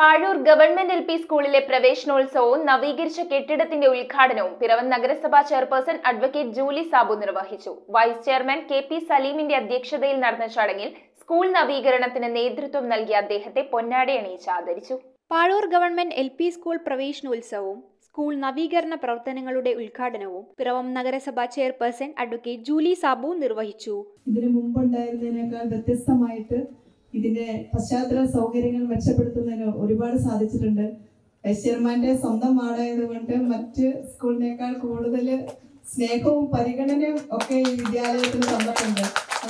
Pazhoor government L P സ്കൂളിലെ പ്രവേശനോത്സവവും നവീകരിച്ച കെട്ടിടത്തിന്റെ ഉദ്ഘാടനവും പിറവം നഗരസഭാ ചെയർപേഴ്സൺ അഡ്വക്കേറ്റ് ജൂലി സാബു നിർവഹിച്ചു. Vice chairman K P. സലീമിന്റെ അധ്യക്ഷതയിൽ നടന്ന ചടങ്ങിൽ സ്കൂൾ നവീകരണത്തിന് നേതൃത്വം നൽകിയ അദ്ദേഹത്തെ പൊന്നാടയണിയിച്ച് ആദരിച്ചു. Pazhoor government L P school പ്രവേശനോത്സവവും സ്കൂൾ നവീകരണ പ്രവർത്തനങ്ങളുടെ ഉദ്ഘാടനവും പിറവം നഗരസഭാ ചെയർപേഴ്സൺ അഡ്വക്കേറ്റ് ജൂലി സാബു നിർവഹിച്ചു. ഇതിനു മുമ്പുണ്ടായിരുന്നതിനേക്കാൾ വ്യത്യസ്തമായിട്ട് ഇതിന്റെ പശ്ചാത്തല സൗകര്യങ്ങൾ മെച്ചപ്പെടുത്തുന്നതിന് ഒരുപാട് സാധിച്ചിട്ടുണ്ട്. വൈസ് ചെയർമാന്റെ സ്വന്തം വാർഡായതുകൊണ്ട് മറ്റ് സ്കൂളിനേക്കാൾ കൂടുതൽ സ്നേഹവും പരിഗണനയും ഒക്കെ ഈ വിദ്യാലയത്തിൽ തന്നിട്ടുണ്ട്.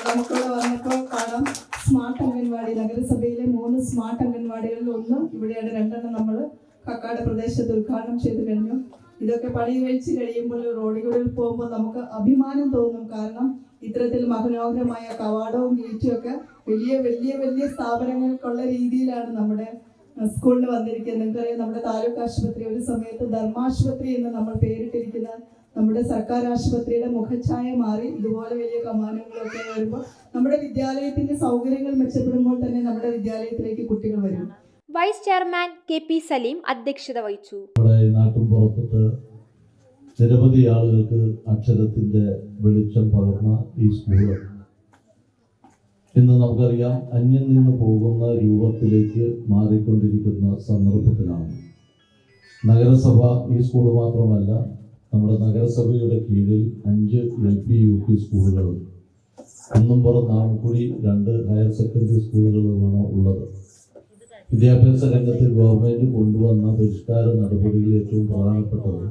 നമുക്കിവിടെ വന്നപ്പോൾ കാണാം, സ്മാർട്ട് അംഗൻവാടി, നഗരസഭയിലെ 3 സ്മാർട്ട് അംഗൻവാടികളിൽ ഒന്ന് ഇവിടെയാണ്, 2 നമ്മൾ കക്കാട് പ്രദേശത്ത് ഉദ്ഘാടനം ചെയ്തു കഴിഞ്ഞു. ഇതൊക്കെ പണി കഴിച്ച് കഴിയുമ്പോൾ റോഡുകളിൽ പോകുമ്പോൾ നമുക്ക് അഭിമാനം തോന്നും. കാരണം ഇത്തരത്തിൽ മനോഹരമായ കവാടവും ഗേറ്റും ഒക്കെ വലിയ വലിയ വലിയ സ്ഥാപനങ്ങൾക്കുള്ള രീതിയിലാണ് നമ്മുടെ സ്കൂളിൽ വന്നിരിക്കുന്നത്. നിങ്ങൾക്കറിയാം, നമ്മുടെ താലൂക്ക് ആശുപത്രി ഒരു സമയത്ത് ധർമാശുപത്രി എന്ന് നമ്മൾ പേരിട്ടിരിക്കുന്ന നമ്മുടെ സർക്കാർ ആശുപത്രിയുടെ മുഖഛായ മാറി ഇതുപോലെ വലിയ കമാനങ്ങളൊക്കെ വരുമ്പോൾ നമ്മുടെ വിദ്യാലയത്തിന്റെ സൗകര്യങ്ങൾ മെച്ചപ്പെടുമ്പോൾ തന്നെ നമ്മുടെ വിദ്യാലയത്തിലേക്ക് കുട്ടികൾ വരും. Vice chairman K P. സലീം അധ്യക്ഷത വഹിച്ചു. നാട്ടുംപുറത്ത് നിരവധി ആളുകൾക്ക് അക്ഷരത്തിന്റെ വെളിച്ചം പകർന്ന ഈ സ്കൂള് ഇന്ന് നമുക്കറിയാം അന്യം നിന്ന് പോകുന്ന രൂപത്തിലേക്ക് മാറിക്കൊണ്ടിരിക്കുന്ന സന്ദർഭത്തിലാണ്. നഗരസഭ ഈ സ്കൂൾ മാത്രമല്ല, നമ്മുടെ നഗരസഭയുടെ കീഴിൽ 5 LP UP സ്കൂളുകളും കുന്നുംപുറം നാമക്കുഴി 2 ഹയർ സെക്കൻഡറി സ്കൂളുകളുമാണ് ഉള്ളത്. വിദ്യാഭ്യാസ രംഗത്തിൽ ഗവൺമെന്റ് കൊണ്ടുവന്ന പരിഷ്കാര നടപടികളിൽ ഏറ്റവും പ്രധാനപ്പെട്ടത്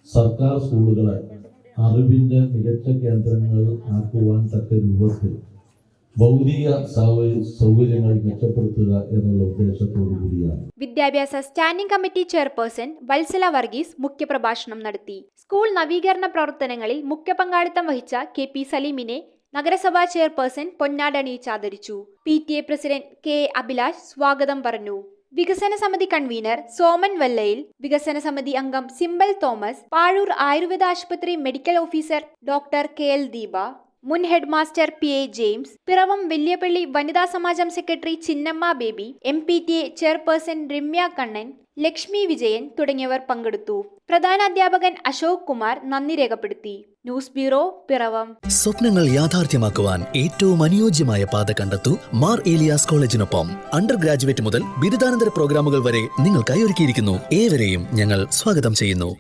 സർക്കാർ സ്കൂളുകളെ അറിവിന്റെ മികച്ച കേന്ദ്രങ്ങൾ ആക്കുവാൻ തക്ക രൂപത്തിൽ ഭൗതിക സൗകര്യങ്ങൾ മെച്ചപ്പെടുത്തുക എന്നുള്ള ഉദ്ദേശത്തോടു കൂടിയാണ്. വിദ്യാഭ്യാസ standing committee chairperson Valsala Varghese മുഖ്യപ്രഭാഷണം നടത്തി. സ്കൂൾ നവീകരണ പ്രവർത്തനങ്ങളിൽ മുഖ്യ പങ്കാളിത്തം വഹിച്ച കെ.പി. സലീമിനെ നഗരസഭാ ചെയർപേഴ്സൺ പൊന്നാടണിയിച്ച് ആദരിച്ചു. PTA president K. അഭിലാഷ് സ്വാഗതം പറഞ്ഞു. വികസന സമിതി കൺവീനർ സോമൻ വല്ലയിൽ, വികസന സമിതി അംഗം സിംബൽ തോമസ്, പാഴൂർ ആയുർവേദ ആശുപത്രി medical officer doctor KL Deepa, മുൻ headmaster PA James, Piravom Velliyappally Vanitha Samajam secretary Chinnamma Baby, MPTA chairperson Ramya Kannan, Lakshmi Vijayan തുടങ്ങിയവർ പങ്കെടുത്തു. പ്രധാന അധ്യാപകൻ അശോക് കുമാർ നന്ദി രേഖപ്പെടുത്തി. News bureau, Piravom. സ്വപ്നങ്ങൾ യാഥാർത്ഥ്യമാക്കുവാൻ ഏറ്റവും അനുയോജ്യമായ പാത കണ്ടെത്തൂ മാർ ഏലിയാസ് കോളേജിനൊപ്പം. അണ്ടർ ഗ്രാജുവേറ്റ് മുതൽ ബിരുദാനന്തര പ്രോഗ്രാമുകൾ വരെ നിങ്ങൾക്കായി ഒരുക്കിയിരിക്കുന്നു. ഏവരെയും ഞങ്ങൾ സ്വാഗതം ചെയ്യുന്നു.